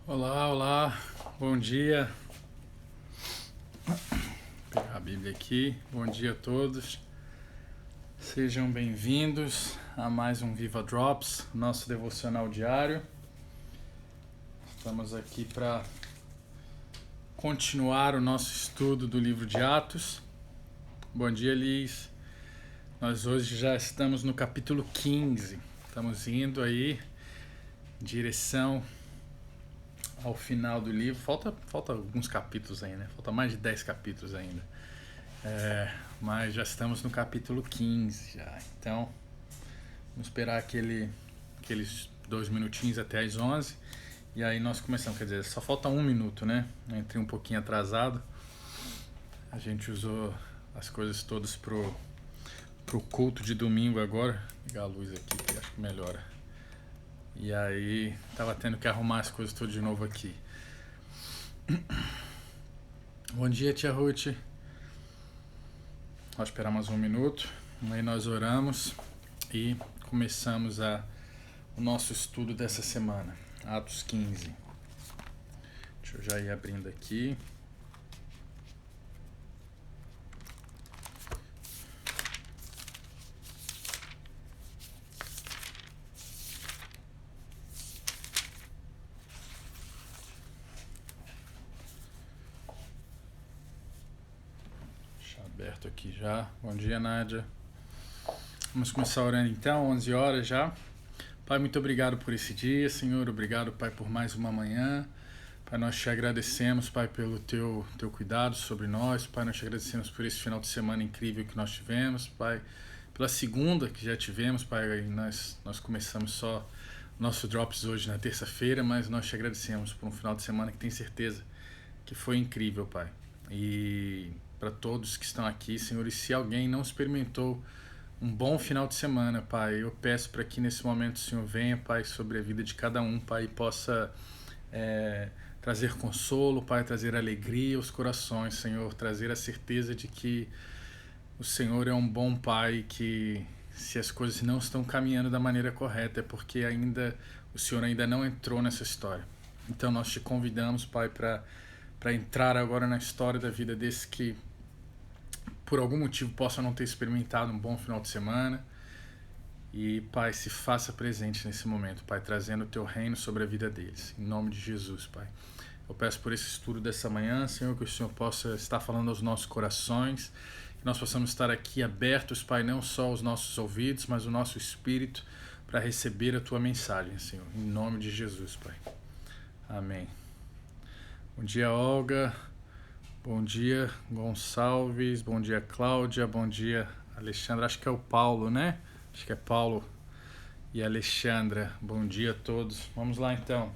Olá, olá, bom dia. Vou pegar a Bíblia aqui. Bom dia a todos. Sejam bem-vindos a mais um Viva Drops, nosso devocional diário. Estamos aqui para continuar o nosso estudo do livro de Atos. Bom dia, Liz. Nós hoje já estamos no capítulo 15. Estamos indo aí em direção ao final do livro. Falta alguns capítulos ainda, né? Falta mais de 10 capítulos ainda. Mas já estamos no capítulo 15 já. Então, vamos esperar aqueles 2 minutinhos até as 11. E aí nós começamos, quer dizer, só falta 1 minuto, né? Eu entrei um pouquinho atrasado. A gente usou as coisas todas pro culto de domingo agora. Vou ligar a luz aqui que acho que melhora. E aí, tava tendo que arrumar as coisas tudo de novo aqui. Bom dia, tia Ruth. Vou esperar mais 1 minuto. Aí nós oramos e começamos o nosso estudo dessa semana. Atos 15. Deixa eu já ir abrindo aqui. Aberto aqui já. Bom dia, Nádia. Vamos começar orando então, 11 horas já. Pai, muito obrigado por esse dia, Senhor. Obrigado, Pai, por mais uma manhã. Pai, nós te agradecemos, Pai, pelo teu cuidado sobre nós. Pai, nós te agradecemos por esse final de semana incrível que nós tivemos. Pai, pela segunda que já tivemos, Pai, nós começamos só nosso Drops hoje na terça-feira, mas nós te agradecemos por um final de semana que tenho certeza que foi incrível, Pai. E para todos que estão aqui, Senhor, e se alguém não experimentou um bom final de semana, Pai, eu peço para que nesse momento o Senhor venha, Pai, sobre a vida de cada um, Pai, e possa trazer consolo, Pai, trazer alegria aos corações, Senhor, trazer a certeza de que o Senhor é um bom Pai, que se as coisas não estão caminhando da maneira correta é porque o Senhor ainda não entrou nessa história. Então nós te convidamos, Pai, para entrar agora na história da vida desse que por algum motivo possa não ter experimentado um bom final de semana. E, Pai, se faça presente nesse momento, Pai, trazendo o teu reino sobre a vida deles. Em nome de Jesus, Pai. Eu peço por esse estudo dessa manhã, Senhor, que o Senhor possa estar falando aos nossos corações, que nós possamos estar aqui abertos, Pai, não só os nossos ouvidos, mas o nosso espírito para receber a tua mensagem, Senhor. Em nome de Jesus, Pai. Amém. Bom dia, Olga. Bom dia, Gonçalves. Bom dia, Cláudia. Bom dia, Alexandra. Acho que é o Paulo, né? Acho que é Paulo e Alexandra. Bom dia a todos. Vamos lá, então.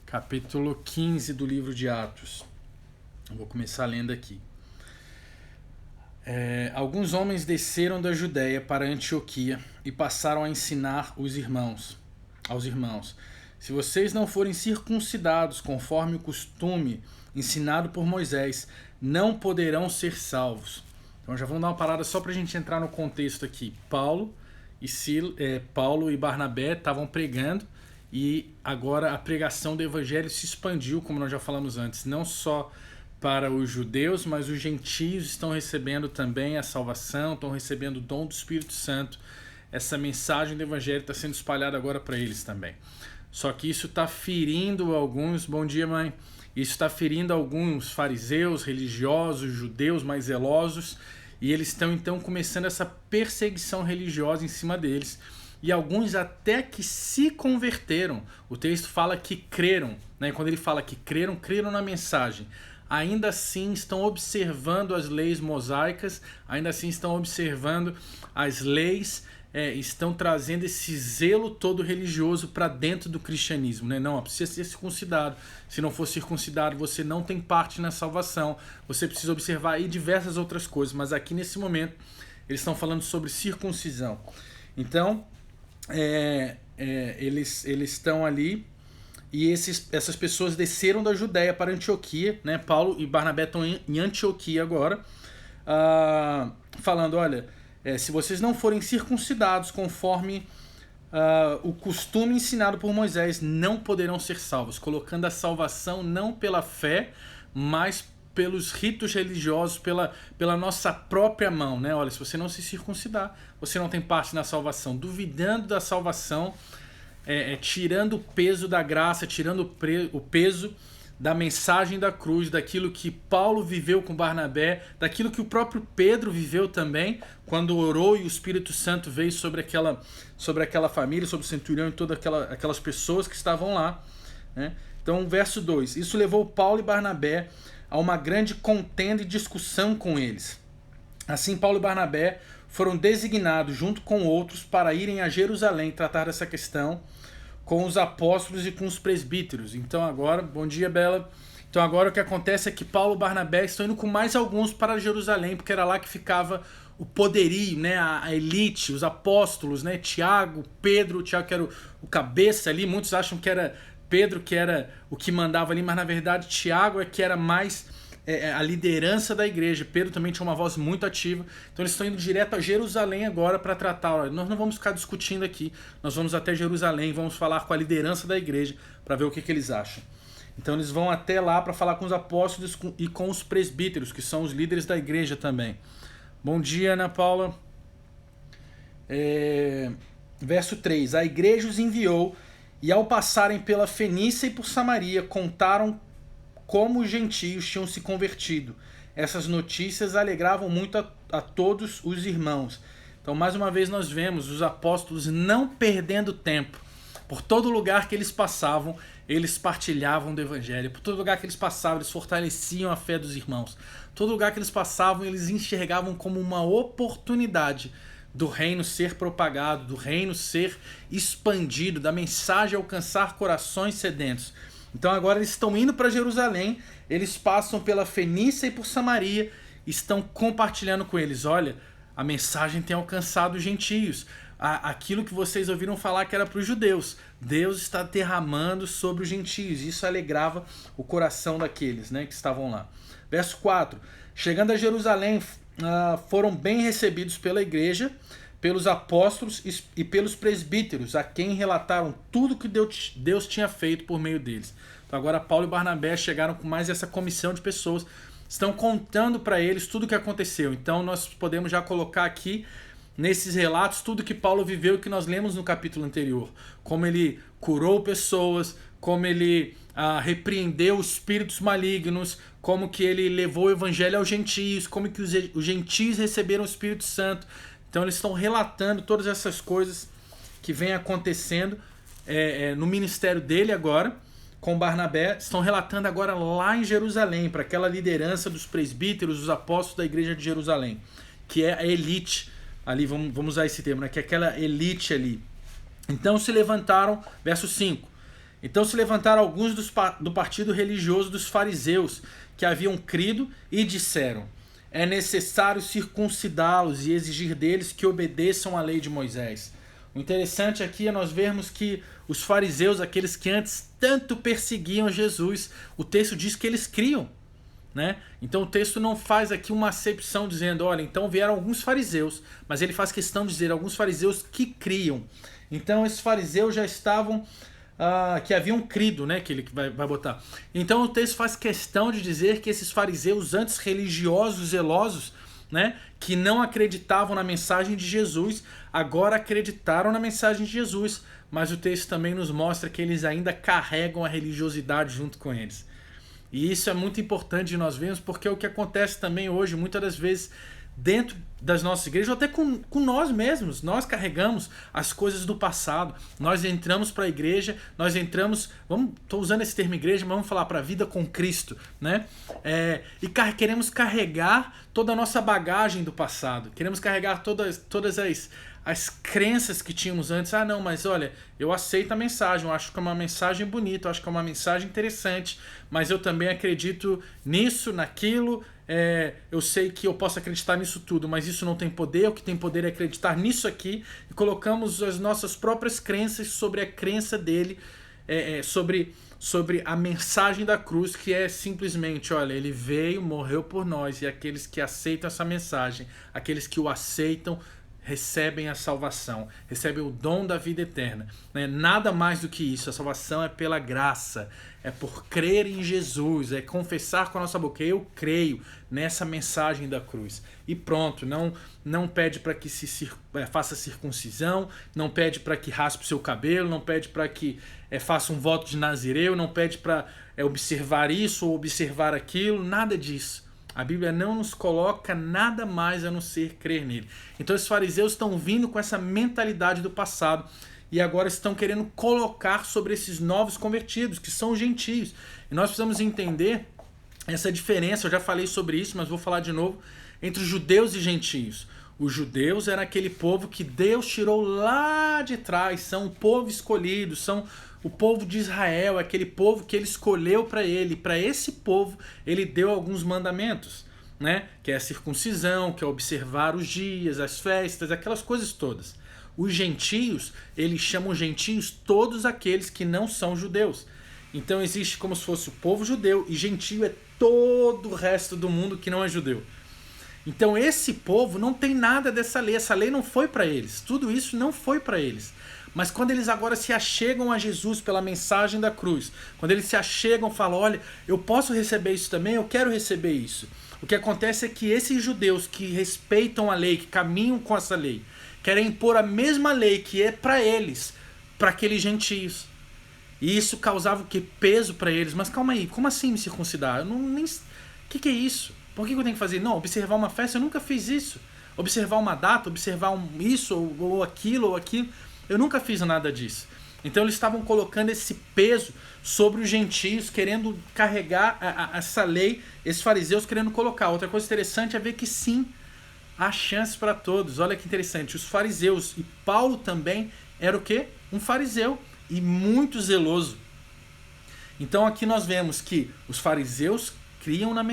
Capítulo 15 do livro de Atos. Eu vou começar lendo aqui. Alguns homens desceram da Judéia para Antioquia e passaram a ensinar aos irmãos. Se vocês não forem circuncidados conforme o costume ensinado por Moisés, não poderão ser salvos. Então já vamos dar uma parada só para a gente entrar no contexto aqui. Paulo e Barnabé estavam pregando e agora a pregação do evangelho se expandiu, como nós já falamos antes, não só para os judeus, mas os gentios estão recebendo também a salvação, estão recebendo o dom do Espírito Santo. Essa mensagem do evangelho está sendo espalhada agora para eles também. Só que isso está ferindo alguns... Bom dia, mãe. Isso está ferindo alguns fariseus, religiosos, judeus mais zelosos, e eles estão então começando essa perseguição religiosa em cima deles. E alguns até que se converteram. O texto fala que creram, né? Quando ele fala que creram na mensagem. Ainda assim estão observando as leis mosaicas, ainda assim estão observando as leis, estão trazendo esse zelo todo religioso para dentro do cristianismo, né? Não, precisa ser circuncidado. Se não for circuncidado, você não tem parte na salvação. Você precisa observar aí diversas outras coisas, mas aqui nesse momento eles estão falando sobre circuncisão. Então, eles estão ali e essas pessoas desceram da Judéia para Antioquia, né? Paulo e Barnabé estão em Antioquia agora, falando, olha, se vocês não forem circuncidados conforme o costume ensinado por Moisés, não poderão ser salvos, colocando a salvação não pela fé, mas pelos ritos religiosos, pela nossa própria mão, né? Olha, se você não se circuncidar, você não tem parte na salvação. Duvidando da salvação, tirando o peso da graça, tirando o peso da mensagem da cruz, daquilo que Paulo viveu com Barnabé, daquilo que o próprio Pedro viveu também, quando orou e o Espírito Santo veio sobre aquela família, sobre o centurião e todas aquelas pessoas que estavam lá, né? Então, verso 2: isso levou Paulo e Barnabé a uma grande contenda e discussão com eles. Assim, Paulo e Barnabé foram designados junto com outros para irem a Jerusalém tratar dessa questão com os apóstolos e com os presbíteros. Então agora, bom dia, Bela. Então agora o que acontece é que Paulo e Barnabé estão indo com mais alguns para Jerusalém, porque era lá que ficava o poderio, né, a elite, os apóstolos, né, Tiago, Pedro, Tiago que era o cabeça ali, muitos acham que era Pedro que era o que mandava ali, mas na verdade Tiago é que era mais a liderança da igreja. Pedro também tinha uma voz muito ativa. Então eles estão indo direto a Jerusalém agora para tratar. Olha, nós não vamos ficar discutindo aqui, nós vamos até Jerusalém, vamos falar com a liderança da igreja para ver o que eles acham. Então eles vão até lá para falar com os apóstolos e com os presbíteros, que são os líderes da igreja também. Bom dia, Ana Paula. Verso 3: a igreja os enviou, e ao passarem pela Fenícia e por Samaria, contaram como os gentios tinham se convertido. Essas notícias alegravam muito a todos os irmãos. Então, mais uma vez, nós vemos os apóstolos não perdendo tempo. Por todo lugar que eles passavam, eles partilhavam do evangelho. Por todo lugar que eles passavam, eles fortaleciam a fé dos irmãos. Por todo lugar que eles passavam, eles enxergavam como uma oportunidade do reino ser propagado, do reino ser expandido, da mensagem alcançar corações sedentos. Então agora eles estão indo para Jerusalém, eles passam pela Fenícia e por Samaria, estão compartilhando com eles. Olha, a mensagem tem alcançado os gentios. Aquilo que vocês ouviram falar que era para os judeus, Deus está derramando sobre os gentios. Isso alegrava o coração daqueles, né, que estavam lá. Verso 4: chegando a Jerusalém, foram bem recebidos pela igreja, pelos apóstolos e pelos presbíteros, a quem relataram tudo que Deus tinha feito por meio deles. Então agora Paulo e Barnabé chegaram com mais essa comissão de pessoas, estão contando para eles tudo o que aconteceu. Então nós podemos já colocar aqui nesses relatos tudo que Paulo viveu e que nós lemos no capítulo anterior. Como ele curou pessoas, como ele repreendeu os espíritos malignos, como que ele levou o evangelho aos gentios, como que os gentios receberam o Espírito Santo. Então eles estão relatando todas essas coisas que vem acontecendo no ministério dele agora, com Barnabé. Estão relatando agora lá em Jerusalém, para aquela liderança dos presbíteros, dos apóstolos da igreja de Jerusalém, que é a elite ali, vamos usar esse termo, né? Que é aquela elite ali. Então se levantaram, verso 5, então se levantaram alguns do partido religioso dos fariseus, que haviam crido, e disseram: é necessário circuncidá-los e exigir deles que obedeçam à lei de Moisés. O interessante aqui é nós vermos que os fariseus, aqueles que antes tanto perseguiam Jesus, o texto diz que eles criam, né? Então o texto não faz aqui uma acepção dizendo, olha, então vieram alguns fariseus, mas ele faz questão de dizer alguns fariseus que criam. Então esses fariseus já estavam... que haviam crido, né, que ele vai botar. Então o texto faz questão de dizer que esses fariseus, antes religiosos, zelosos, né, que não acreditavam na mensagem de Jesus, agora acreditaram na mensagem de Jesus. Mas o texto também nos mostra que eles ainda carregam a religiosidade junto com eles. E isso é muito importante de nós vermos, porque é o que acontece também hoje, muitas das vezes, dentro das nossas igrejas, ou até com nós mesmos. Nós carregamos as coisas do passado, nós entramos para a igreja, nós entramos, estou usando esse termo igreja, mas vamos falar para a vida com Cristo, né? E queremos carregar toda a nossa bagagem do passado, queremos carregar todas as crenças que tínhamos antes. Não, mas olha, eu aceito a mensagem, eu acho que é uma mensagem bonita, eu acho que é uma mensagem interessante, mas eu também acredito nisso, naquilo. Eu sei que eu posso acreditar nisso tudo, mas isso não tem poder. O que tem poder é acreditar nisso aqui, e colocamos as nossas próprias crenças sobre a crença dele, sobre a mensagem da cruz, que é simplesmente, olha, ele veio, morreu por nós, e aqueles que aceitam essa mensagem, aqueles que o aceitam, recebem a salvação, recebem o dom da vida eterna. Né? Nada mais do que isso. A salvação é pela graça, é por crer em Jesus, é confessar com a nossa boca: eu creio nessa mensagem da cruz. E pronto, não pede para que se faça circuncisão, não pede para que raspe o seu cabelo, não pede para que faça um voto de nazireu, não pede para observar isso ou observar aquilo, nada disso. A Bíblia não nos coloca nada mais a não ser crer nele. Então os fariseus estão vindo com essa mentalidade do passado e agora estão querendo colocar sobre esses novos convertidos, que são gentios. E nós precisamos entender essa diferença, eu já falei sobre isso, mas vou falar de novo, entre judeus e gentios. Os judeus eram aquele povo que Deus tirou lá de trás, são o povo escolhido, são o povo de Israel, aquele povo que ele escolheu para ele. Para esse povo, ele deu alguns mandamentos, né? Que é a circuncisão, que é observar os dias, as festas, aquelas coisas todas. Os gentios, eles chamam gentios todos aqueles que não são judeus. Então existe como se fosse o povo judeu, e gentio é todo o resto do mundo que não é judeu. Então esse povo não tem nada dessa lei, essa lei não foi para eles, tudo isso não foi para eles. Mas quando eles agora se achegam a Jesus pela mensagem da cruz, quando eles se achegam e falam: olha, eu posso receber isso também, eu quero receber isso. O que acontece é que esses judeus que respeitam a lei, que caminham com essa lei, querem impor a mesma lei que é para eles, para aqueles gentios. E isso causava o que? Peso para eles. Mas calma aí, como assim me circuncidar? O que é isso? Por que eu tenho que fazer? Não, observar uma festa, eu nunca fiz isso. Observar uma data, observar isso ou aquilo. Eu nunca fiz nada disso. Então eles estavam colocando esse peso sobre os gentios, querendo carregar essa lei, esses fariseus querendo colocar. Outra coisa interessante é ver que sim, há chance para todos. Olha que interessante, os fariseus, e Paulo também era o quê? Um fariseu e muito zeloso. Então aqui nós vemos que os fariseus creram na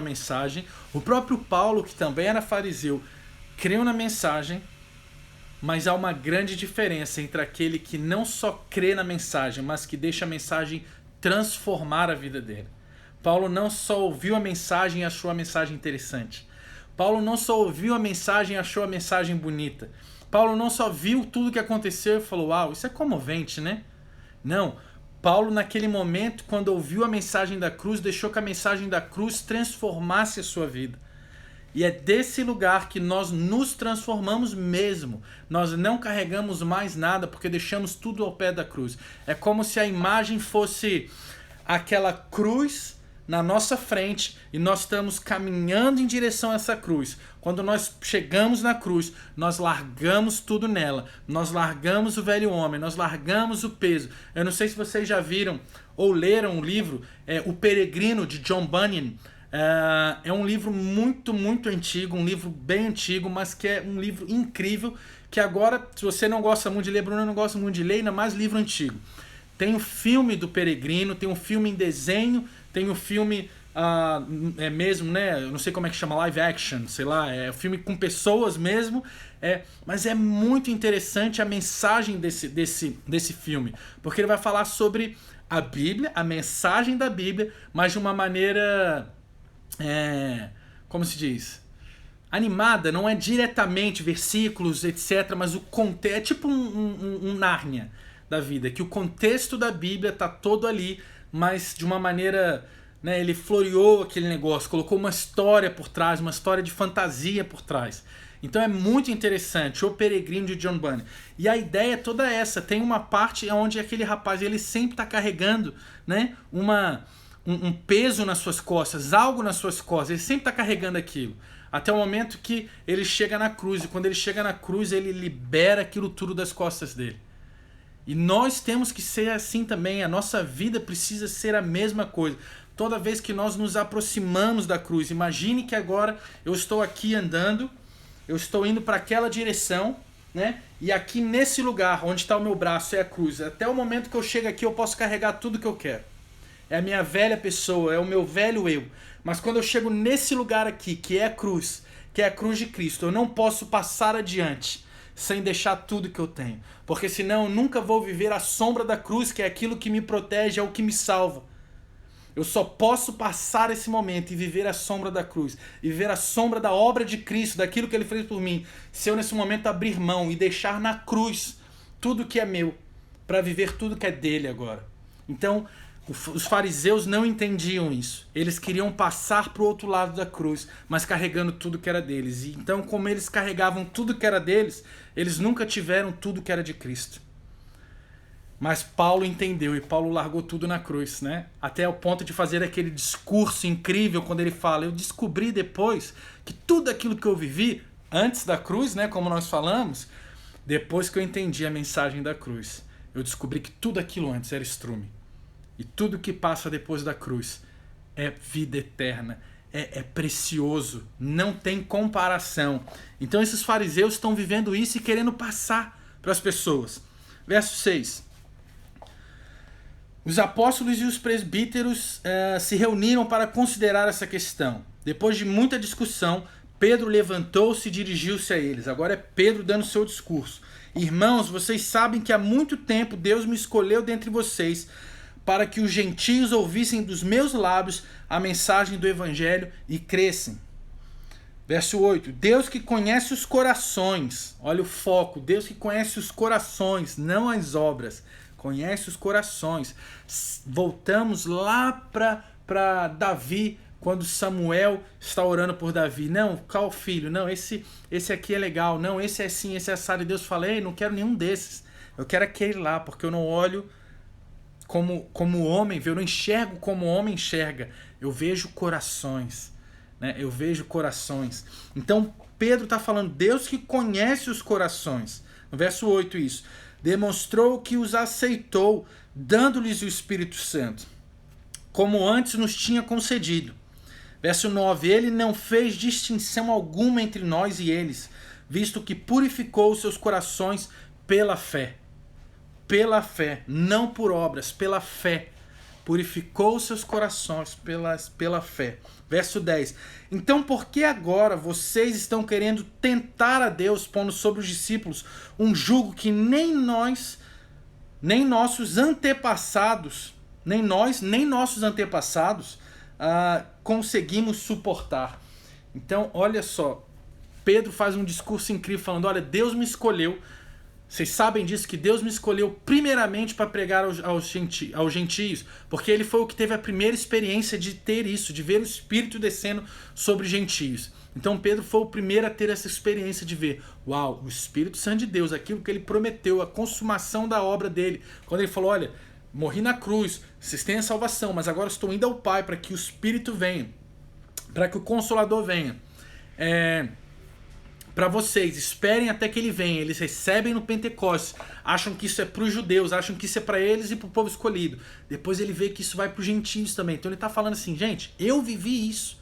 mensagem, o próprio Paulo, que também era fariseu, creu na mensagem. Mas há uma grande diferença entre aquele que não só crê na mensagem, mas que deixa a mensagem transformar a vida dele. Paulo não só ouviu a mensagem e achou a mensagem interessante. Paulo não só ouviu a mensagem e achou a mensagem bonita. Paulo não só viu tudo o que aconteceu e falou: uau, isso é comovente, né? Não. Paulo, naquele momento, quando ouviu a mensagem da cruz, deixou que a mensagem da cruz transformasse a sua vida. E é desse lugar que nós nos transformamos mesmo. Nós não carregamos mais nada porque deixamos tudo ao pé da cruz. É como se a imagem fosse aquela cruz na nossa frente e nós estamos caminhando em direção a essa cruz. Quando nós chegamos na cruz, nós largamos tudo nela. Nós largamos o velho homem, nós largamos o peso. Eu não sei se vocês já viram ou leram o livro O Peregrino, de John Bunyan. É um livro muito, muito antigo, um livro bem antigo, mas que é um livro incrível, que agora, se você não gosta muito de ler, Bruno não gosta muito de ler, ainda mais livro antigo. Tem o filme do Peregrino, tem um filme em desenho, tem o filme mesmo, né? Eu não sei como é que chama, live action, sei lá, é o filme com pessoas mesmo, mas é muito interessante a mensagem desse filme, porque ele vai falar sobre a Bíblia, a mensagem da Bíblia, mas de uma maneira... como se diz? Animada, não é diretamente versículos, etc. Mas o contexto é tipo um Nárnia da vida, que o contexto da Bíblia está todo ali, mas de uma maneira, né, ele floreou aquele negócio, colocou uma história por trás, uma história de fantasia por trás. Então é muito interessante, O Peregrino, de John Bunyan. E a ideia é toda essa. Tem uma parte onde aquele rapaz ele sempre está carregando, né, um peso nas suas costas, algo nas suas costas, ele sempre está carregando aquilo, até o momento que ele chega na cruz, e quando ele chega na cruz, ele libera aquilo tudo das costas dele. E nós temos que ser assim também, a nossa vida precisa ser a mesma coisa. Toda vez que nós nos aproximamos da cruz, imagine que agora eu estou aqui andando, eu estou indo para aquela direção, né? E aqui nesse lugar, onde está o meu braço, é a cruz. Até o momento que eu chego aqui, eu posso carregar tudo que eu quero. É a minha velha pessoa, é o meu velho eu. Mas quando eu chego nesse lugar aqui, que é a cruz de Cristo, eu não posso passar adiante sem deixar tudo que eu tenho. Porque senão eu nunca vou viver a sombra da cruz, que é aquilo que me protege, é o que me salva. Eu só posso passar esse momento e viver a sombra da cruz, e viver a sombra da obra de Cristo, daquilo que Ele fez por mim, se eu nesse momento abrir mão e deixar na cruz tudo que é meu, para viver tudo que é dele agora. Então, os fariseus não entendiam isso. Eles queriam passar para o outro lado da cruz, mas carregando tudo que era deles. E então, como eles carregavam tudo que era deles, eles nunca tiveram tudo que era de Cristo. Mas Paulo entendeu e Paulo largou tudo na cruz, né? Até o ponto de fazer aquele discurso incrível quando ele fala: eu descobri depois que tudo aquilo que eu vivi antes da cruz, né, como nós falamos, depois que eu entendi a mensagem da cruz, eu descobri que tudo aquilo antes era estrume. E tudo que passa depois da cruz é vida eterna, é precioso, não tem comparação. Então esses fariseus estão vivendo isso e querendo passar para as pessoas. Verso 6. Os apóstolos e os presbíteros se reuniram para considerar essa questão. Depois de muita discussão, Pedro levantou-se e dirigiu-se a eles. Agora é Pedro dando seu discurso. Irmãos, vocês sabem que há muito tempo Deus me escolheu dentre vocês para que os gentios ouvissem dos meus lábios a mensagem do evangelho e crescem. Verso 8. Deus que conhece os corações. Olha o foco. Deus que conhece os corações, não as obras. Conhece os corações. Voltamos lá para Davi, quando Samuel está orando por Davi. Não, qual filho? Não, esse aqui é legal. Não, esse é assim, esse é assado. E Deus fala: ei, não quero nenhum desses. Eu quero aquele lá, porque eu não olho como o homem vê, eu não enxergo como o homem enxerga. Eu vejo corações, né? Eu vejo corações. Então Pedro está falando: Deus que conhece os corações. No verso 8 isso. Demonstrou que os aceitou, dando-lhes o Espírito Santo, como antes nos tinha concedido. Verso 9. Ele não fez distinção alguma entre nós e eles, visto que purificou os seus corações pela fé. Pela fé, não por obras, pela fé. Purificou os seus corações pela fé. Verso 10. Então por que agora vocês estão querendo tentar a Deus, pondo sobre os discípulos um jugo que nem nós, nem nossos antepassados, nem nossos antepassados conseguimos suportar? Então, olha só, Pedro faz um discurso incrível falando: olha, Deus me escolheu. Vocês sabem disso, que Deus me escolheu primeiramente para pregar aos gentios, porque Ele foi o que teve a primeira experiência de ter isso, de ver o Espírito descendo sobre os gentios. Então Pedro foi o primeiro a ter essa experiência de ver: uau, o Espírito Santo de Deus, aquilo que Ele prometeu, a consumação da obra dele. Quando Ele falou: olha, morri na cruz, vocês têm a salvação, mas agora estou indo ao Pai para que o Espírito venha, para que o Consolador venha. Para vocês, esperem até que ele venha. Eles recebem no Pentecostes, acham que isso é para os judeus, acham que isso é para eles e para o povo escolhido. Depois ele vê que isso vai para os gentios também. Então ele está falando assim: gente, eu vivi isso,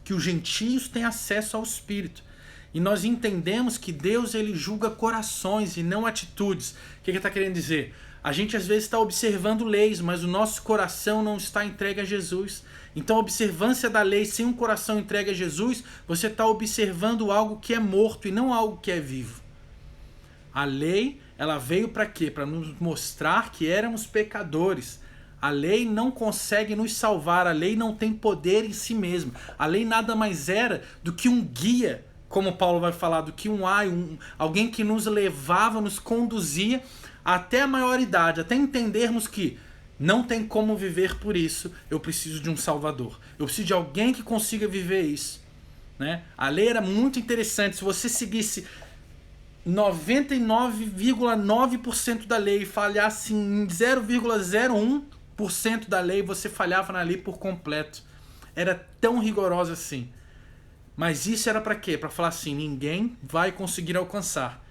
que os gentios têm acesso ao Espírito. E nós entendemos que Deus, ele julga corações e não atitudes. O que ele está querendo dizer? A gente às vezes está observando leis, mas o nosso coração não está entregue a Jesus. Então a observância da lei sem um coração entregue a Jesus, você está observando algo que é morto e não algo que é vivo. A lei, ela veio para quê? Para nos mostrar que éramos pecadores. A lei não consegue nos salvar, a lei não tem poder em si mesma. A lei nada mais era do que um guia, como Paulo vai falar, do que alguém que nos levava, nos conduzia até a maioridade, até entendermos que não tem como viver por isso, eu preciso de um Salvador. Eu preciso de alguém que consiga viver isso, né? A lei era muito interessante. Se você seguisse 99,9% da lei e falhasse em 0,01% da lei, você falhava na lei por completo. Era tão rigorosa assim. Mas isso era para quê? Para falar assim: ninguém vai conseguir alcançar.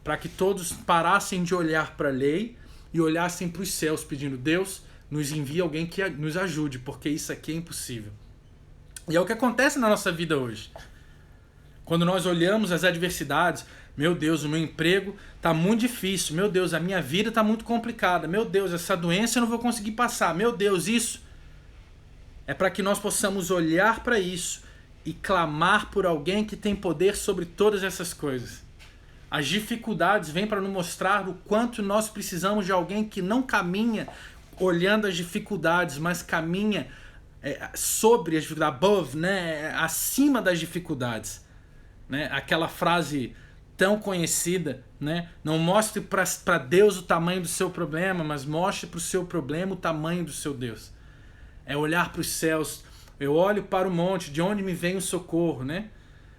Para que todos parassem de olhar para a lei e olhassem para os céus pedindo: Deus, nos envie alguém que nos ajude, porque isso aqui é impossível. E é o que acontece na nossa vida hoje. Quando nós olhamos as adversidades: meu Deus, o meu emprego está muito difícil, meu Deus, a minha vida está muito complicada, meu Deus, essa doença eu não vou conseguir passar, meu Deus, isso. É para que nós possamos olhar para isso e clamar por alguém que tem poder sobre todas essas coisas. As dificuldades vêm para nos mostrar o quanto nós precisamos de alguém que não caminha olhando as dificuldades, mas caminha sobre as dificuldades, above, né? Acima das dificuldades. Né? Aquela frase tão conhecida, né? Não mostre para Deus o tamanho do seu problema, mas mostre para o seu problema o tamanho do seu Deus. É olhar para os céus. Eu olho para o monte, de onde me vem o socorro, né?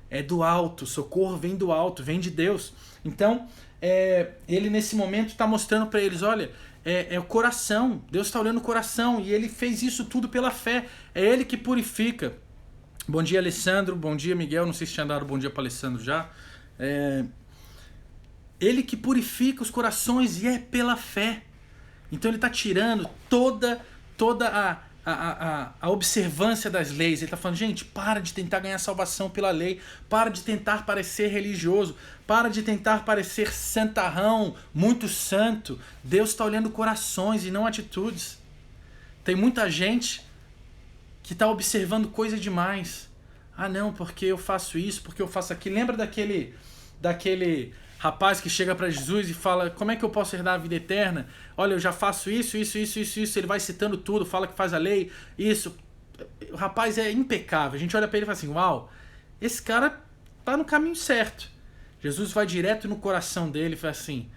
É do alto, o socorro vem do alto, vem de Deus. Então, ele nesse momento está mostrando para eles, olha, é o coração, Deus está olhando o coração, e ele fez isso tudo pela fé, é ele que purifica. Bom dia, Alessandro, bom dia, Miguel, não sei se tinha dado bom dia para Alessandro já. Ele que purifica os corações e é pela fé. Então ele está tirando toda a observância das leis. Ele está falando, gente, para de tentar ganhar salvação pela lei, para de tentar parecer religioso, para de tentar parecer santarrão, muito santo. Deus está olhando corações e não atitudes. Tem muita gente que está observando coisa demais. Ah não, porque eu faço isso, porque eu faço aquilo. Lembra daquele rapaz que chega para Jesus e fala, como é que eu posso herdar a vida eterna? Olha, eu já faço isso. Ele vai citando tudo, fala que faz a lei, isso. O rapaz é impecável. A gente olha para ele e fala assim, uau, esse cara tá no caminho certo. Jesus vai direto no coração dele e fala assim,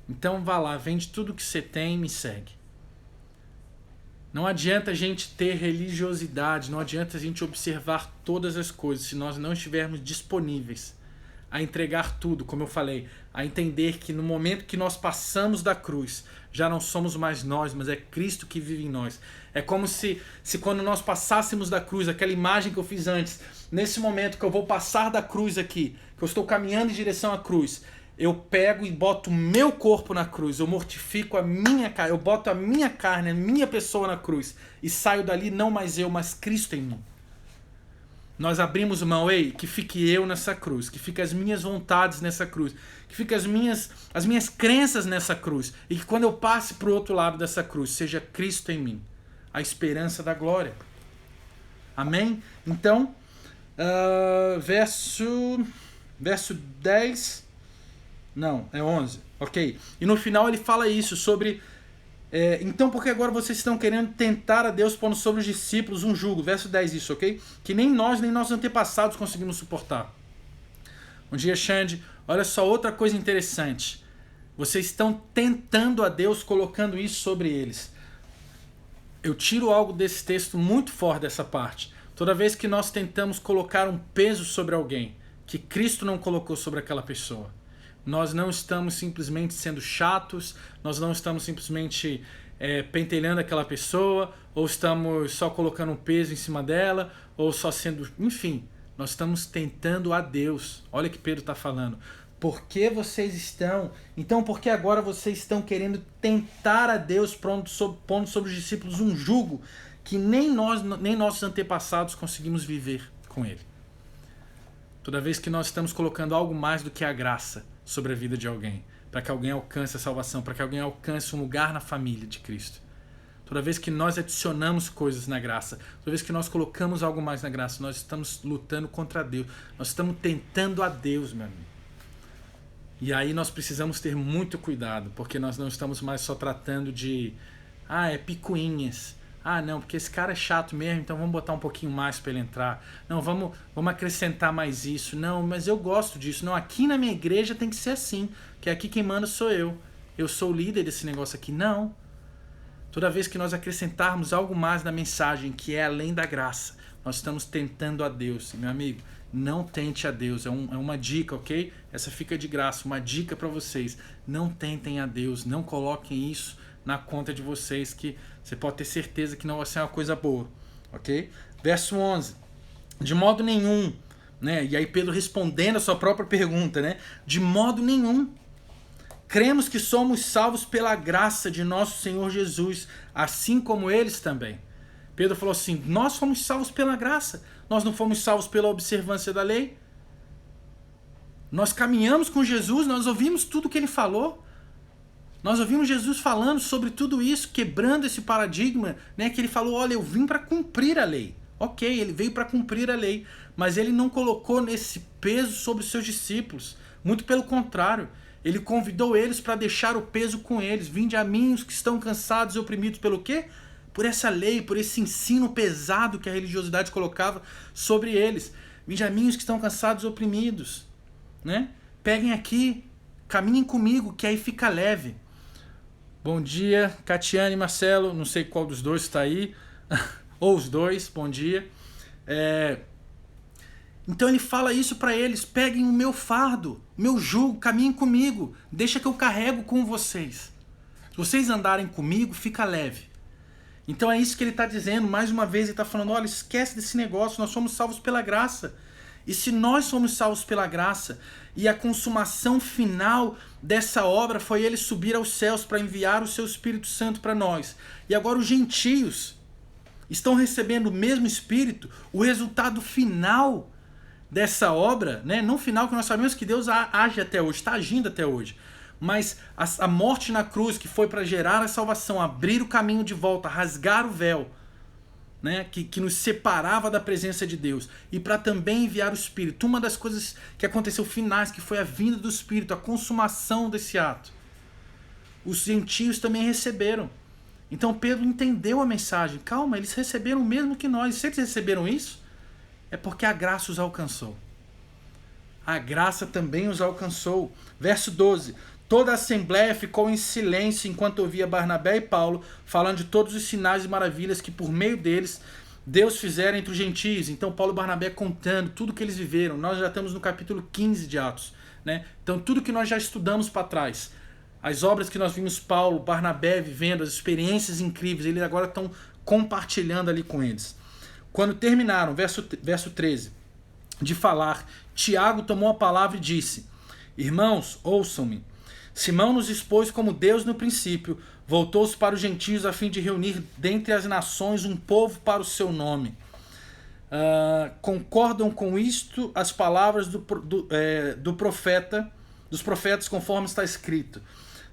então vá lá, vende tudo que você tem e me segue. Não adianta a gente ter religiosidade, não adianta a gente observar todas as coisas se nós não estivermos disponíveis a entregar tudo, como eu falei, a entender que no momento que nós passamos da cruz, já não somos mais nós, mas é Cristo que vive em nós. É como se quando nós passássemos da cruz, aquela imagem que eu fiz antes, nesse momento que eu vou passar da cruz aqui, que eu estou caminhando em direção à cruz, eu pego e boto o meu corpo na cruz, eu mortifico a minha carne, eu boto a minha carne, a minha pessoa na cruz, e saio dali não mais eu, mas Cristo em mim. Nós abrimos mão, que fique eu nessa cruz, que fique as minhas vontades nessa cruz, que fique as minhas crenças nessa cruz, e que quando eu passe para o outro lado dessa cruz, seja Cristo em mim, a esperança da glória. Amém? Então, verso 10, não, é 11, ok? E no final ele fala isso sobre... então, porque agora vocês estão querendo tentar a Deus pondo sobre os discípulos um jugo? Verso 10 isso, ok? Que nem nós, nem nossos antepassados conseguimos suportar. Bom dia, Xande. Olha só outra coisa interessante. Vocês estão tentando a Deus colocando isso sobre eles. Eu tiro algo desse texto muito forte dessa parte. Toda vez que nós tentamos colocar um peso sobre alguém que Cristo não colocou sobre aquela pessoa, nós não estamos simplesmente sendo chatos, nós não estamos simplesmente pentelhando aquela pessoa, ou estamos só colocando um peso em cima dela, ou só sendo... Enfim, nós estamos tentando a Deus. Olha que Pedro está falando. Por que vocês estão... Então, por que agora vocês estão querendo tentar a Deus pondo sobre os discípulos um jugo que nem nós, nem nossos antepassados conseguimos viver com ele? Toda vez que nós estamos colocando algo mais do que a graça sobre a vida de alguém, para que alguém alcance a salvação, para que alguém alcance um lugar na família de Cristo. Toda vez que nós adicionamos coisas na graça, toda vez que nós colocamos algo mais na graça, nós estamos lutando contra Deus, nós estamos tentando a Deus, meu amigo. E aí nós precisamos ter muito cuidado, porque nós não estamos mais só tratando de picuinhas. Não, porque esse cara é chato mesmo, então vamos botar um pouquinho mais para ele entrar. Não, vamos acrescentar mais isso. Não, mas eu gosto disso. Não, aqui na minha igreja tem que ser assim, que aqui quem manda sou eu. Eu sou o líder desse negócio aqui. Não. Toda vez que nós acrescentarmos algo mais na mensagem, que é além da graça, nós estamos tentando a Deus. Meu amigo, não tente a Deus. É uma dica, ok? Essa fica de graça, uma dica para vocês. Não tentem a Deus, não coloquem isso na conta de vocês, que você pode ter certeza que não vai ser uma coisa boa, ok? Verso 11, de modo nenhum, né? E aí Pedro respondendo a sua própria pergunta, né? De modo nenhum, cremos que somos salvos pela graça de nosso Senhor Jesus, assim como eles também. Pedro falou assim, nós fomos salvos pela graça, nós não fomos salvos pela observância da lei. Nós caminhamos com Jesus, nós ouvimos tudo que ele falou. Nós ouvimos Jesus falando sobre tudo isso, quebrando esse paradigma, né, que ele falou, olha, eu vim para cumprir a lei. Ok, ele veio para cumprir a lei, mas ele não colocou nesse peso sobre os seus discípulos. Muito pelo contrário, ele convidou eles para deixar o peso com eles. Vinde a mim os que estão cansados e oprimidos pelo quê? por essa lei, por esse ensino pesado que a religiosidade colocava sobre eles. Vinde a mim os que estão cansados e oprimidos, né? Peguem aqui, caminhem comigo, que aí fica leve. Bom dia, Catiane e Marcelo, não sei qual dos dois está aí, ou os dois, bom dia. Então ele fala isso para eles: peguem o meu fardo, meu jugo, caminhem comigo, deixa que eu carrego com vocês. Se vocês andarem comigo, fica leve. Então é isso que ele está dizendo. Mais uma vez ele está falando: olha, esquece desse negócio, nós somos salvos pela graça. E se nós somos salvos pela graça, e a consumação final dessa obra foi ele subir aos céus para enviar o seu Espírito Santo para nós, e agora os gentios estão recebendo o mesmo Espírito, o resultado final dessa obra, né? Não final, que nós sabemos que Deus age até hoje, está agindo até hoje, mas a morte na cruz, que foi para gerar a salvação, abrir o caminho de volta, rasgar o véu, né? que nos separava da presença de Deus, e para também enviar o Espírito. Uma das coisas que aconteceu finais, que foi a vinda do Espírito, a consumação desse ato, os gentios também receberam. Então Pedro entendeu a mensagem. Calma, eles receberam o mesmo que nós. Se eles receberam isso, é porque a graça os alcançou. A graça também os alcançou. Verso 12. Toda a assembleia ficou em silêncio enquanto ouvia Barnabé e Paulo falando de todos os sinais e maravilhas que por meio deles Deus fizera entre os gentios. Então Paulo e Barnabé contando tudo que eles viveram. Nós já estamos no capítulo 15 de Atos, né? Então tudo que nós já estudamos para trás, as obras que nós vimos Paulo, Barnabé vivendo, as experiências incríveis, eles agora estão compartilhando ali com eles. Quando terminaram, verso 13, de falar, Tiago tomou a palavra e disse: irmãos, ouçam-me. Simão nos expôs como Deus no princípio, voltou-se para os gentios a fim de reunir dentre as nações um povo para o seu nome. Concordam com isto as palavras dos profetas, conforme está escrito: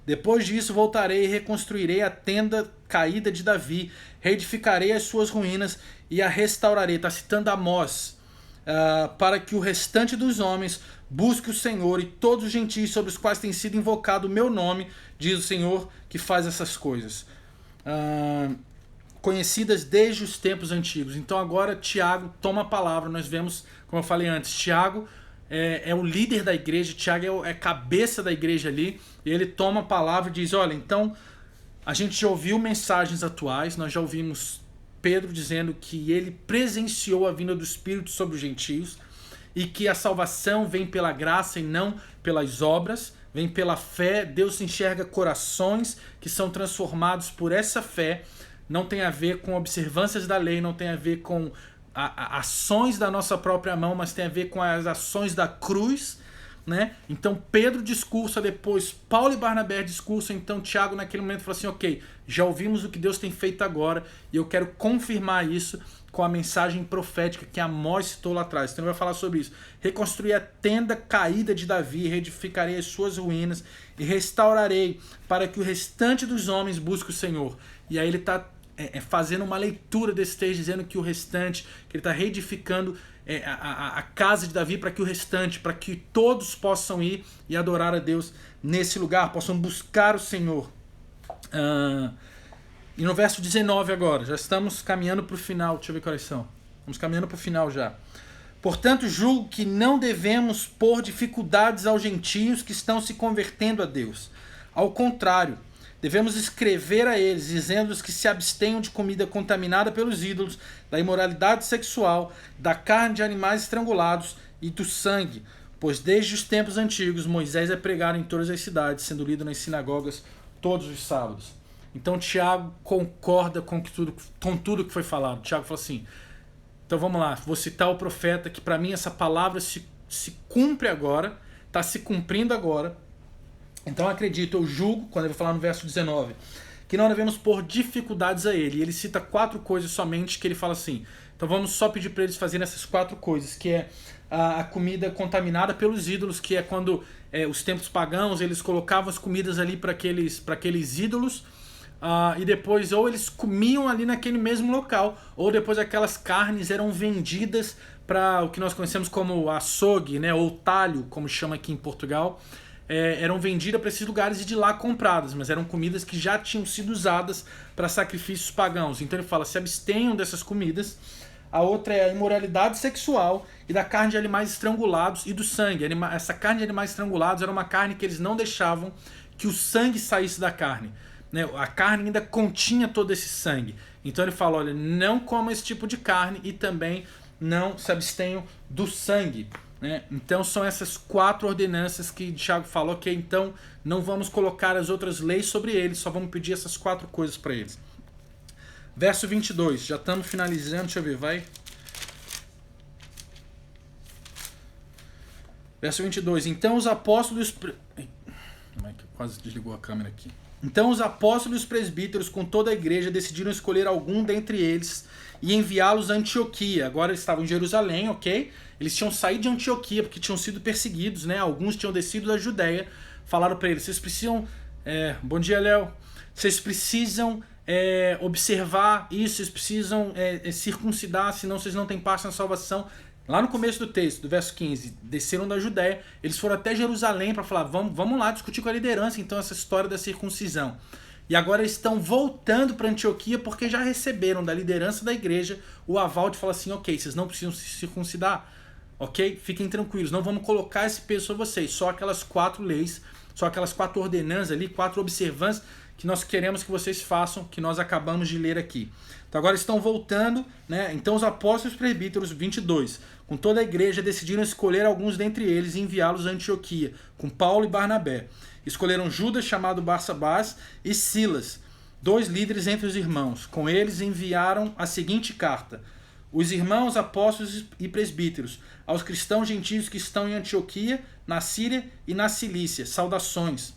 depois disso voltarei e reconstruirei a tenda caída de Davi, reedificarei as suas ruínas e a restaurarei. Está citando Amós. Para que o restante dos homens busque o Senhor, e todos os gentios sobre os quais tem sido invocado o meu nome, diz o Senhor que faz essas coisas, conhecidas desde os tempos antigos. Então agora Tiago toma a palavra. Nós vemos, como eu falei antes, Tiago é o líder da igreja, Tiago é cabeça da igreja ali, e ele toma a palavra e diz: olha, então a gente já ouviu mensagens atuais, nós já ouvimos Pedro dizendo que ele presenciou a vinda do Espírito sobre os gentios, e que a salvação vem pela graça e não pelas obras, vem pela fé. Deus enxerga corações que são transformados por essa fé. Não tem a ver com observâncias da lei, não tem a ver com ações da nossa própria mão, mas tem a ver com as ações da cruz, né? Então Pedro discursa, depois Paulo e Barnabé discursam, então Tiago naquele momento fala assim: ok, já ouvimos o que Deus tem feito agora, e eu quero confirmar isso com a mensagem profética que Amós citou lá atrás. Então ele vai falar sobre isso: reconstruir a tenda caída de Davi, reedificarei as suas ruínas e restaurarei, para que o restante dos homens busque o Senhor. E aí ele está fazendo uma leitura desse texto, dizendo que o restante, que ele está reedificando a casa de Davi, para que o restante, para que todos possam ir e adorar a Deus nesse lugar, possam buscar o Senhor. E no verso 19 agora, já estamos caminhando para o final. Deixa eu ver que horas são. Estamos caminhando para o final já. Portanto, julgo que não devemos pôr dificuldades aos gentios que estão se convertendo a Deus. Ao contrário, devemos escrever a eles, dizendo-lhes que se abstenham de comida contaminada pelos ídolos, da imoralidade sexual, da carne de animais estrangulados e do sangue, pois desde os tempos antigos Moisés é pregado em todas as cidades, sendo lido nas sinagogas todos os sábados. Então Tiago concorda com tudo que foi falado. Tiago fala assim: então vamos lá, vou citar o profeta, que para mim essa palavra se cumpre agora, está se cumprindo agora. Então acredito, eu julgo, quando ele vai falar no verso 19, que não devemos pôr dificuldades a ele. E ele cita 4 coisas somente, que ele fala assim: então vamos só pedir para eles fazerem essas 4 coisas, que é a comida contaminada pelos ídolos, que é quando os tempos pagãos eles colocavam as comidas ali para aqueles ídolos, e depois ou eles comiam ali naquele mesmo local, ou depois aquelas carnes eram vendidas para o que nós conhecemos como açougue, né, ou talho, como chama aqui em Portugal. eram vendidas para esses lugares e de lá compradas, mas eram comidas que já tinham sido usadas para sacrifícios pagãos. Então ele fala, se abstenham dessas comidas. A outra é a imoralidade sexual e da carne de animais estrangulados e do sangue. Essa carne de animais estrangulados era uma carne que eles não deixavam que o sangue saísse da carne. Né? A carne ainda continha todo esse sangue. Então ele fala, olha, não comam esse tipo de carne e também não se abstenham do sangue. Né? Então são essas 4 ordenanças que Tiago falou, ok, então não vamos colocar as outras leis sobre eles, só vamos pedir essas 4 coisas para eles. Verso 22, já estamos finalizando, deixa eu ver, vai. Verso 22, então os apóstolos... Quase desligou a câmera aqui. Então os apóstolos e os presbíteros com toda a igreja decidiram escolher algum dentre eles e enviá-los a Antioquia. Agora eles estavam em Jerusalém, ok? Eles tinham saído de Antioquia porque tinham sido perseguidos, né? Alguns tinham descido da Judéia. Falaram para eles, vocês precisam... Bom dia, Léo. Vocês precisam... observar isso, vocês precisam circuncidar, senão vocês não têm parte na salvação. Lá no começo do texto, do verso 15, desceram da Judéia, eles foram até Jerusalém para falar, vamos lá discutir com a liderança então essa história da circuncisão. E agora eles estão voltando para Antioquia porque já receberam da liderança da igreja o aval de falar assim, ok, vocês não precisam se circuncidar, ok? Fiquem tranquilos, não vamos colocar esse peso sobre vocês, só aquelas 4 leis, só aquelas 4 ordenanças ali, 4 observâncias que nós queremos que vocês façam, que nós acabamos de ler aqui. Então agora estão voltando, né? Então os apóstolos presbíteros, 22, com toda a igreja decidiram escolher alguns dentre eles e enviá-los a Antioquia, com Paulo e Barnabé. Escolheram Judas, chamado Barsabás, e Silas, 2 líderes entre os irmãos. Com eles enviaram a seguinte carta: os irmãos apóstolos e presbíteros, aos cristãos gentios que estão em Antioquia, na Síria e na Cilícia, saudações.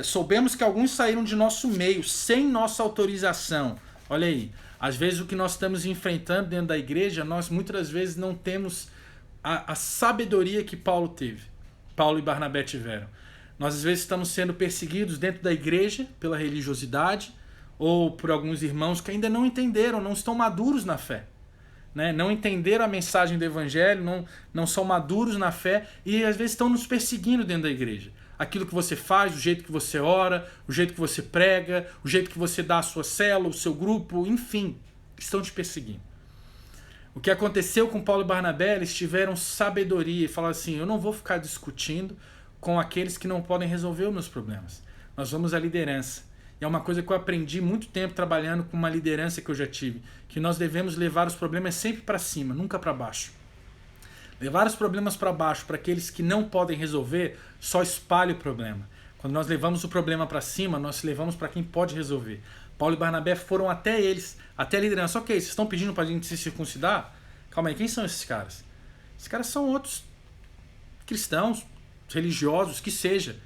Soubemos que alguns saíram de nosso meio sem nossa autorização. Olha aí, às vezes o que nós estamos enfrentando dentro da igreja, nós muitas vezes não temos a sabedoria que Paulo teve, Paulo e Barnabé tiveram. Nós às vezes estamos sendo perseguidos dentro da igreja pela religiosidade ou por alguns irmãos que ainda não entenderam, não estão maduros na fé. Né? Não entenderam a mensagem do evangelho, não são maduros na fé e às vezes estão nos perseguindo dentro da igreja. Aquilo que você faz, o jeito que você ora, o jeito que você prega, o jeito que você dá a sua célula, o seu grupo, enfim, estão te perseguindo. O que aconteceu com Paulo e Barnabé, eles tiveram sabedoria e falaram assim, eu não vou ficar discutindo com aqueles que não podem resolver os meus problemas. Nós vamos à liderança. E é uma coisa que eu aprendi muito tempo trabalhando com uma liderança que eu já tive, que nós devemos levar os problemas sempre para cima, nunca para baixo. Levar os problemas para baixo para aqueles que não podem resolver só espalha o problema. Quando nós levamos o problema para cima, nós levamos para quem pode resolver. Paulo e Barnabé foram até eles, até a liderança. Ok, vocês estão pedindo para a gente se circuncidar? Calma aí, quem são esses caras? Esses caras são outros cristãos, religiosos, que seja.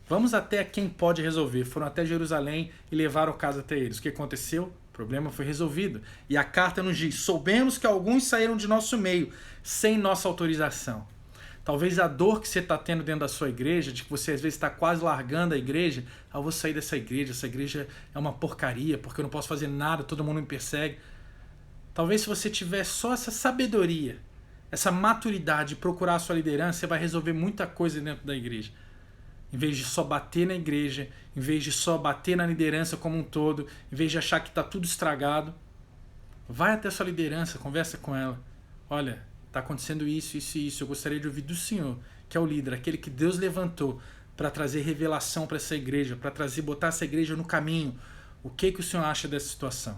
Vamos até quem pode resolver. Foram até Jerusalém e levaram o caso até eles. O que aconteceu? O problema foi resolvido. E a carta nos diz, soubemos que alguns saíram de nosso meio, sem nossa autorização. Talvez a dor que você está tendo dentro da sua igreja, de que você às vezes está quase largando a igreja, eu vou sair dessa igreja, essa igreja é uma porcaria, porque eu não posso fazer nada, todo mundo me persegue. Talvez se você tiver só essa sabedoria, essa maturidade de procurar a sua liderança, você vai resolver muita coisa dentro da igreja. Em vez de só bater na igreja, em vez de só bater na liderança como um todo, em vez de achar que está tudo estragado, vai até a sua liderança, conversa com ela. Olha, está acontecendo isso, isso e isso. Eu gostaria de ouvir do Senhor, que é o líder, aquele que Deus levantou para trazer revelação para essa igreja, para botar essa igreja no caminho. O que o Senhor acha dessa situação?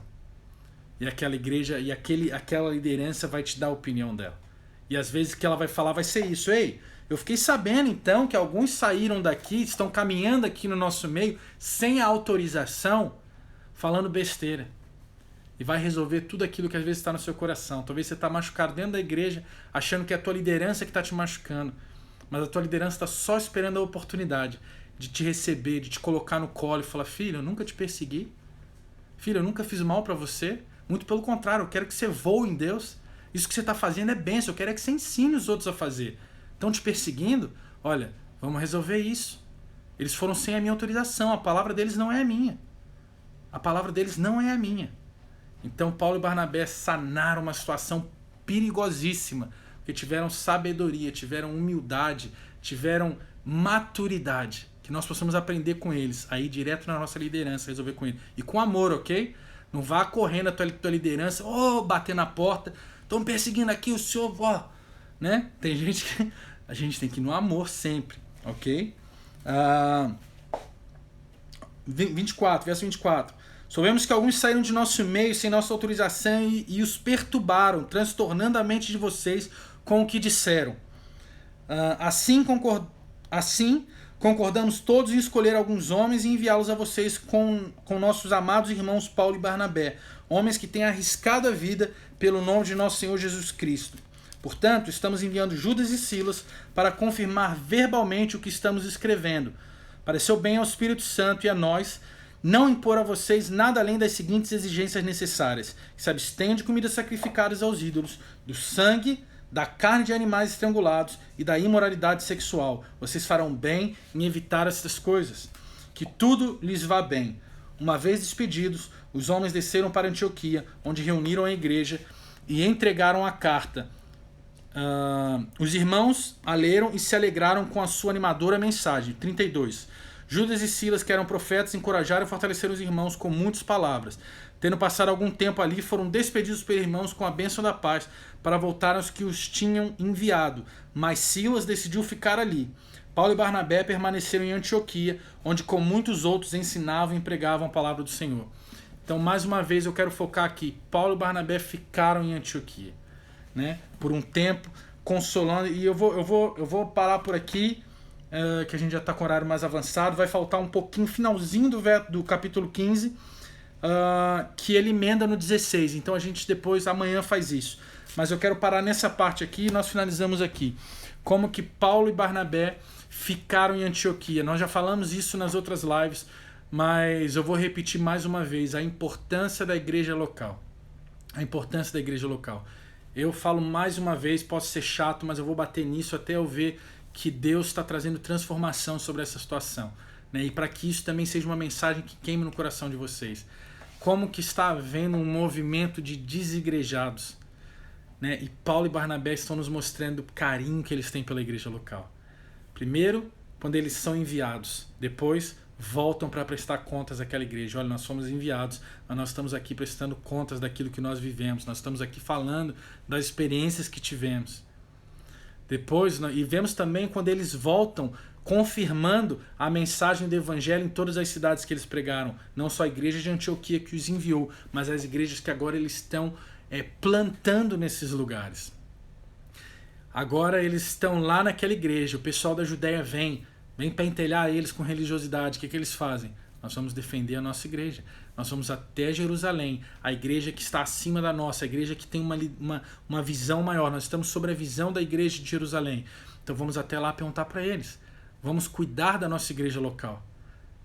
E aquela igreja, e aquela liderança vai te dar a opinião dela. E às vezes o que ela vai falar vai ser isso. Ei, eu fiquei sabendo então que alguns saíram daqui, estão caminhando aqui no nosso meio, sem a autorização, falando besteira. E vai resolver tudo aquilo que às vezes está no seu coração. Talvez você está machucado dentro da igreja, achando que é a tua liderança que está te machucando. Mas a tua liderança está só esperando a oportunidade de te receber, de te colocar no colo e falar, filho, eu nunca te persegui. Filho, eu nunca fiz mal para você. Muito pelo contrário, eu quero que você voe em Deus. Isso que você está fazendo é bênção, eu quero é que você ensine os outros a fazer. Estão te perseguindo? Olha, vamos resolver isso. Eles foram sem a minha autorização, a palavra deles não é a minha. A palavra deles não é a minha. Então Paulo e Barnabé sanaram uma situação perigosíssima, porque tiveram sabedoria, tiveram humildade, tiveram maturidade, que nós possamos aprender com eles, aí direto na nossa liderança, resolver com eles. E com amor, ok? Não vá correndo a tua liderança, bater na porta, estão perseguindo aqui o senhor, né? Tem gente que a gente tem que ir no amor sempre, ok? 24, verso 24. Soubemos que alguns saíram de nosso meio sem nossa autorização e os perturbaram, transtornando a mente de vocês com o que disseram. Assim concordamos todos em escolher alguns homens e enviá-los a vocês com nossos amados irmãos Paulo e Barnabé, homens que têm arriscado a vida pelo nome de nosso Senhor Jesus Cristo. Portanto, estamos enviando Judas e Silas para confirmar verbalmente o que estamos escrevendo. Pareceu bem ao Espírito Santo e a nós não impor a vocês nada além das seguintes exigências necessárias: que se abstenham de comidas sacrificadas aos ídolos, do sangue, da carne de animais estrangulados e da imoralidade sexual. Vocês farão bem em evitar estas coisas. Que tudo lhes vá bem. Uma vez despedidos, os homens desceram para Antioquia, onde reuniram a igreja e entregaram a carta. Os irmãos a leram e se alegraram com a sua animadora mensagem. 32. Judas e Silas, que eram profetas, encorajaram e fortaleceram os irmãos com muitas palavras. Tendo passado algum tempo ali, foram despedidos pelos irmãos com a bênção da paz para voltar aos que os tinham enviado. Mas Silas decidiu ficar ali. Paulo e Barnabé permaneceram em Antioquia, onde com muitos outros ensinavam e pregavam a palavra do Senhor. Então, mais uma vez, eu quero focar aqui. Paulo e Barnabé ficaram em Antioquia, né, por um tempo, consolando. E eu vou parar por aqui, que a gente já está com o horário mais avançado. Vai faltar um pouquinho, finalzinho do capítulo 15, que ele emenda no 16. Então a gente depois, amanhã, faz isso. Mas eu quero parar nessa parte aqui e nós finalizamos aqui. Como que Paulo e Barnabé ficaram em Antioquia. Nós já falamos isso nas outras lives, mas eu vou repetir mais uma vez a importância da igreja local. A importância da igreja local. Eu falo mais uma vez, posso ser chato, mas eu vou bater nisso até eu ver que Deus está trazendo transformação sobre essa situação, né? E para que isso também seja uma mensagem que queime no coração de vocês. Como que está havendo um movimento de desigrejados, né? E Paulo e Barnabé estão nos mostrando o carinho que eles têm pela igreja local. Primeiro, quando eles são enviados. Depois, voltam para prestar contas àquela igreja. Olha, nós fomos enviados, mas nós estamos aqui prestando contas daquilo que nós vivemos. Nós estamos aqui falando das experiências que tivemos. Depois, e vemos também quando eles voltam confirmando a mensagem do evangelho em todas as cidades que eles pregaram. Não só a igreja de Antioquia que os enviou, mas as igrejas que agora eles estão plantando nesses lugares. Agora eles estão lá naquela igreja, o pessoal da Judéia vem pentelhar eles com religiosidade. O que eles fazem? Nós vamos defender a nossa igreja. Nós vamos até Jerusalém, a igreja que está acima da nossa, a igreja que tem uma visão maior. Nós estamos sobre a visão da igreja de Jerusalém. Então vamos até lá perguntar para eles. Vamos cuidar da nossa igreja local.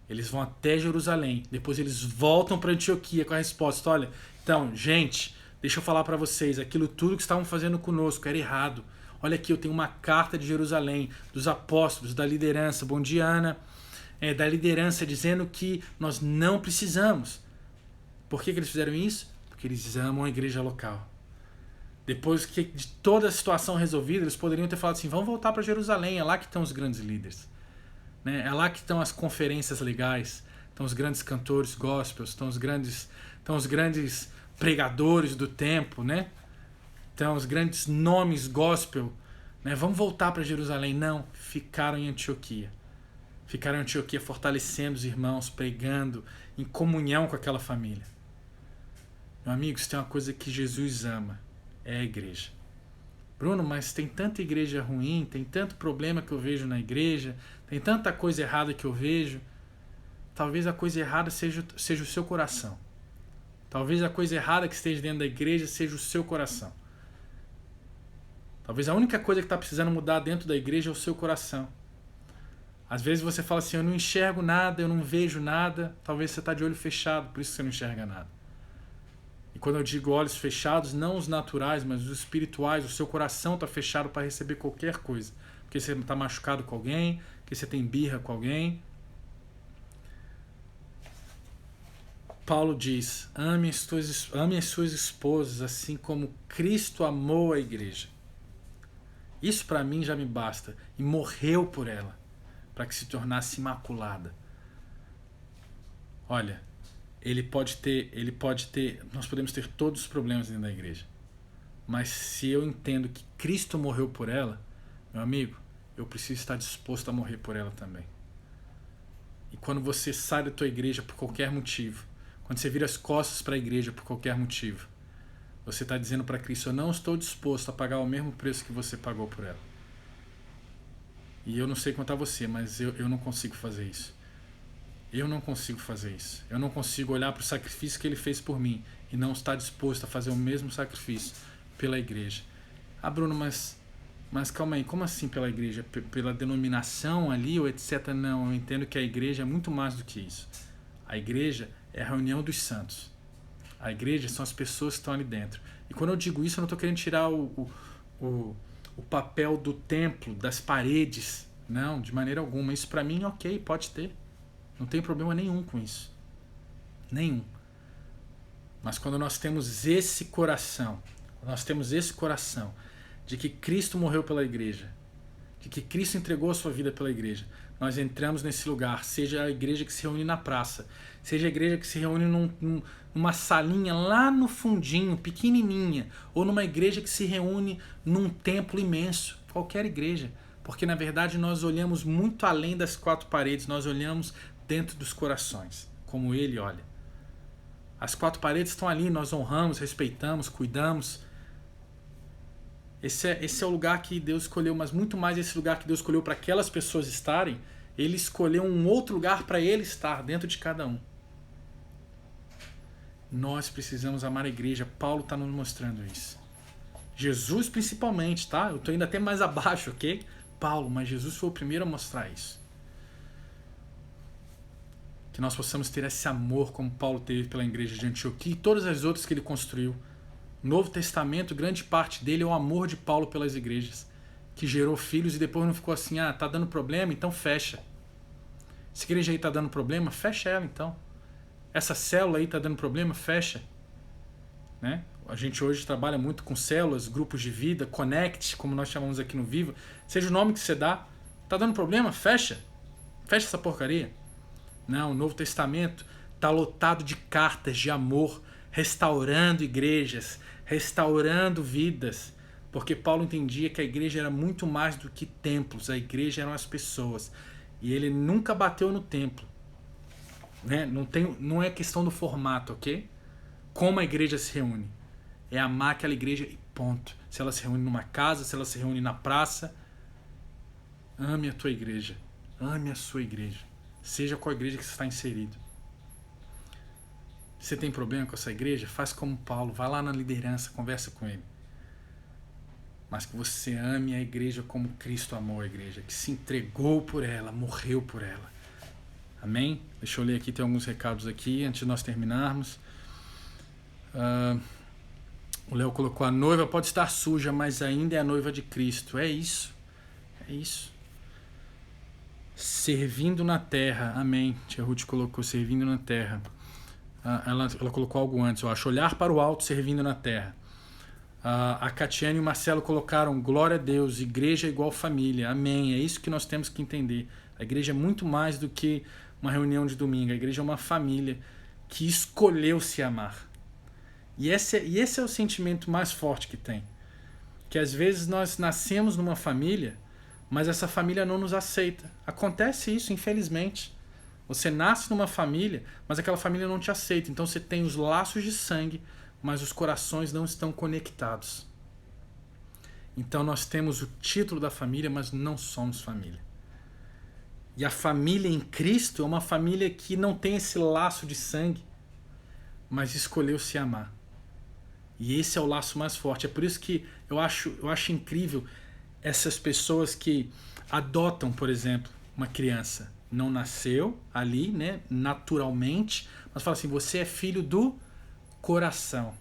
Eles vão até Jerusalém. Depois eles voltam para Antioquia com a resposta. Olha, então, gente, deixa eu falar para vocês. Aquilo tudo que estavam fazendo conosco era errado. Olha aqui, eu tenho uma carta de Jerusalém, dos apóstolos, da liderança. Bom dia, Ana. Da liderança dizendo que nós não precisamos. Por que eles fizeram isso? Porque eles amam a igreja local. Depois de toda a situação resolvida, eles poderiam ter falado assim, vamos voltar para Jerusalém, é lá que estão os grandes líderes, né? É lá que estão as conferências legais, estão os grandes cantores gospels, estão os grandes pregadores do tempo, né? Estão os grandes nomes gospel, né? Vamos voltar para Jerusalém. Não, ficaram em Antioquia. Ficaram em Antioquia fortalecendo os irmãos, pregando, em comunhão com aquela família. Meu amigo, se tem uma coisa que Jesus ama, é a igreja. Bruno, mas tem tanta igreja ruim, tem tanto problema que eu vejo na igreja, tem tanta coisa errada que eu vejo. Talvez a coisa errada seja o seu coração. Talvez a coisa errada que esteja dentro da igreja seja o seu coração. Talvez a única coisa que está precisando mudar dentro da igreja é o seu coração. Às vezes você fala assim, eu não enxergo nada, eu não vejo nada. Talvez você está de olho fechado, por isso você não enxerga nada. E quando eu digo olhos fechados, não os naturais, mas os espirituais, o seu coração está fechado para receber qualquer coisa. Porque você está machucado com alguém, porque você tem birra com alguém. Paulo diz, ame as suas esposas assim como Cristo amou a igreja. Isso para mim já me basta. E morreu por ela. para que se tornasse imaculada. Olha, nós podemos ter todos os problemas dentro da igreja. Mas se eu entendo que Cristo morreu por ela, meu amigo, eu preciso estar disposto a morrer por ela também. E quando você sai da tua igreja por qualquer motivo, quando você vira as costas para a igreja por qualquer motivo, você está dizendo para Cristo: eu não estou disposto a pagar o mesmo preço que você pagou por ela. E eu não sei quanto a você, mas eu não consigo fazer isso. Eu não consigo fazer isso. Eu não consigo olhar para o sacrifício que ele fez por mim e não estar disposto a fazer o mesmo sacrifício pela igreja. Ah, Bruno, mas calma aí, como assim pela igreja? Pela denominação ali ou etc? Não, eu entendo que a igreja é muito mais do que isso. A igreja é a reunião dos santos. A igreja são as pessoas que estão ali dentro. E quando eu digo isso, eu não estou querendo tirar o papel do templo, das paredes. Não, de maneira alguma. Isso para mim, ok, pode ter. Não tem problema nenhum com isso. Nenhum. Mas quando nós temos esse coração, de que Cristo morreu pela igreja, de que Cristo entregou a sua vida pela igreja, nós entramos nesse lugar, seja a igreja que se reúne na praça, seja a igreja que se reúne numa salinha lá no fundinho, pequenininha, ou numa igreja que se reúne num templo imenso, qualquer igreja, porque na verdade nós olhamos muito além das quatro paredes, nós olhamos dentro dos corações, como Ele olha. As quatro paredes estão ali, nós honramos, respeitamos, cuidamos. Esse é o lugar que Deus escolheu, mas muito mais esse lugar que Deus escolheu para aquelas pessoas estarem, Ele escolheu um outro lugar para Ele estar dentro de cada um. Nós precisamos amar a igreja. Paulo está nos mostrando isso. Jesus principalmente, tá? Eu estou indo até mais abaixo, ok? Paulo, mas Jesus foi o primeiro a mostrar isso. Que nós possamos ter esse amor como Paulo teve pela igreja de Antioquia e todas as outras que ele construiu. O Novo Testamento, grande parte dele é o amor de Paulo pelas igrejas, que gerou filhos e depois não ficou assim: tá dando problema, então fecha. Essa igreja aí tá dando problema, fecha ela então. Essa célula aí tá dando problema, fecha. Né? A gente hoje trabalha muito com células, grupos de vida, connect, como nós chamamos aqui no Viva. Seja o nome que você dá, tá dando problema, fecha. Fecha essa porcaria. Não, o Novo Testamento está lotado de cartas de amor, restaurando igrejas, restaurando vidas, porque Paulo entendia que a igreja era muito mais do que templos, a igreja eram as pessoas, e ele nunca bateu no templo, né? Não é questão do formato, ok? Como a igreja se reúne, é amar aquela igreja e ponto. Se ela se reúne numa casa, se ela se reúne na praça, ame a tua igreja, ame a sua igreja. Seja qual igreja que você está inserido. Se você tem problema com essa igreja, faz como Paulo, vai lá na liderança, conversa com ele. Mas que você ame a igreja como Cristo amou a igreja, que se entregou por ela, morreu por ela. Amém? Deixa eu ler aqui, tem alguns recados aqui, antes de nós terminarmos. O Léo colocou: a noiva pode estar suja, mas ainda é a noiva de Cristo. É isso. É isso. Servindo na terra, amém. Tia Ruth colocou servindo na terra. Ela colocou algo antes, eu acho. Olhar para o alto, servindo na terra. A Catiane e o Marcelo colocaram: glória a Deus, igreja é igual família, amém. É isso que nós temos que entender. A igreja é muito mais do que uma reunião de domingo. A igreja é uma família que escolheu se amar. E esse é o sentimento mais forte que tem. Que às vezes nós nascemos numa família, mas essa família não nos aceita. Acontece isso, infelizmente. Você nasce numa família, mas aquela família não te aceita. Então você tem os laços de sangue, mas os corações não estão conectados. Então nós temos o título da família, mas não somos família. E a família em Cristo é uma família que não tem esse laço de sangue, mas escolheu se amar. E esse é o laço mais forte. É por isso que eu acho incrível essas pessoas que adotam, por exemplo, uma criança. Não nasceu ali, né, naturalmente, mas fala assim: você é filho do coração.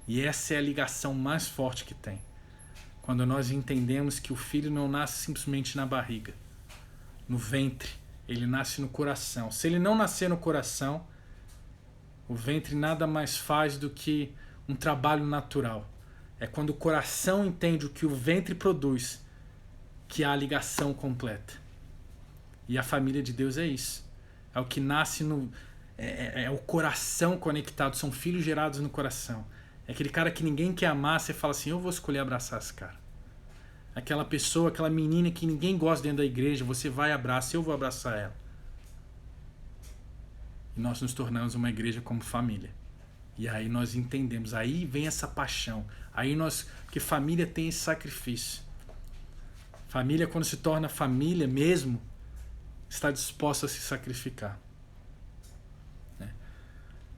E essa é a ligação mais forte que tem. Quando nós entendemos que o filho não nasce simplesmente na barriga, no ventre, ele nasce no coração. Se ele não nascer no coração, o ventre nada mais faz do que um trabalho natural. É quando o coração entende o que o ventre produz que há a ligação completa. E a família de Deus é isso. É o que nasce no... É o coração conectado, são filhos gerados no coração. É aquele cara que ninguém quer amar, você fala assim, eu vou escolher abraçar esse cara. Aquela pessoa, aquela menina que ninguém gosta dentro da igreja, você vai e abraça, eu vou abraçar ela. E nós nos tornamos uma igreja como família. E aí nós entendemos, aí vem essa paixão. Porque família tem esse sacrifício. Família, quando se torna família mesmo, está disposta a se sacrificar.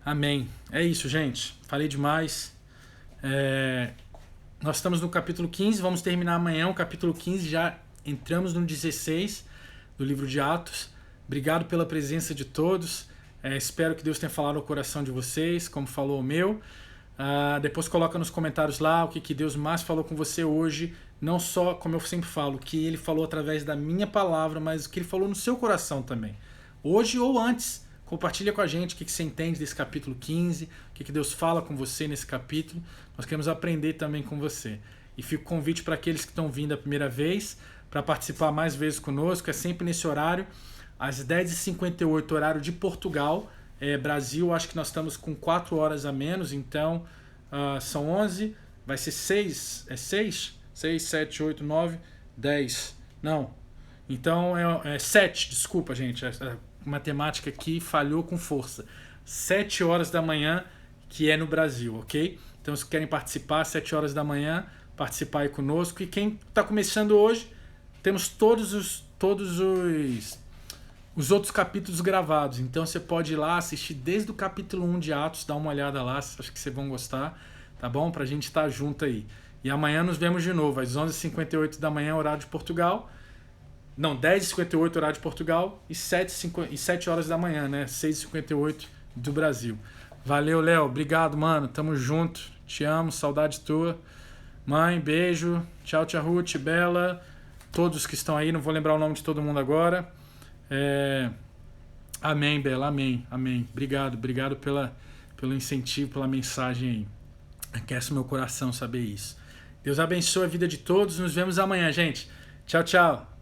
Amém. É isso, gente. Falei demais. Nós estamos no capítulo 15, vamos terminar amanhã o capítulo 15, já entramos no 16 do livro de Atos. Obrigado pela presença de todos. Espero que Deus tenha falado ao coração de vocês, como falou o meu. Depois coloca nos comentários lá o que Deus mais falou com você hoje. Não só, como eu sempre falo, o que Ele falou através da minha palavra, mas o que Ele falou no seu coração também. Hoje ou antes. Compartilha com a gente o que você entende desse capítulo 15, o que Deus fala com você nesse capítulo. Nós queremos aprender também com você. E fica o convite para aqueles que estão vindo a primeira vez, para participar mais vezes conosco. É sempre nesse horário, às 10h58, horário de Portugal. Brasil, acho que nós estamos com 4 horas a menos, então são 11, vai ser 6, 6, 7, 8, 9, 10. Não, então é 7, desculpa, gente. Matemática aqui falhou com força. 7 horas da manhã, que é no Brasil, ok? Então, se querem participar, 7 horas da manhã, participar aí conosco. E quem está começando hoje, temos todos os outros capítulos gravados. Então, você pode ir lá assistir desde o capítulo 1 de Atos, dar uma olhada lá, acho que vocês vão gostar, tá bom? Pra gente estar junto aí. E amanhã nos vemos de novo, às 11h58 da manhã, horário de Portugal. Não, 10h58 horário de Portugal e 7 horas da manhã, né? 6h58 do Brasil. Valeu, Léo. Obrigado, mano. Tamo junto. Te amo, saudade tua. Mãe, beijo. Tchau, tia Ruth, Bela. Todos que estão aí, não vou lembrar o nome de todo mundo agora. Amém, Bela. Amém. Amém. Obrigado pelo incentivo, pela mensagem aí. Aquece meu coração saber isso. Deus abençoe a vida de todos. Nos vemos amanhã, gente. Tchau, tchau.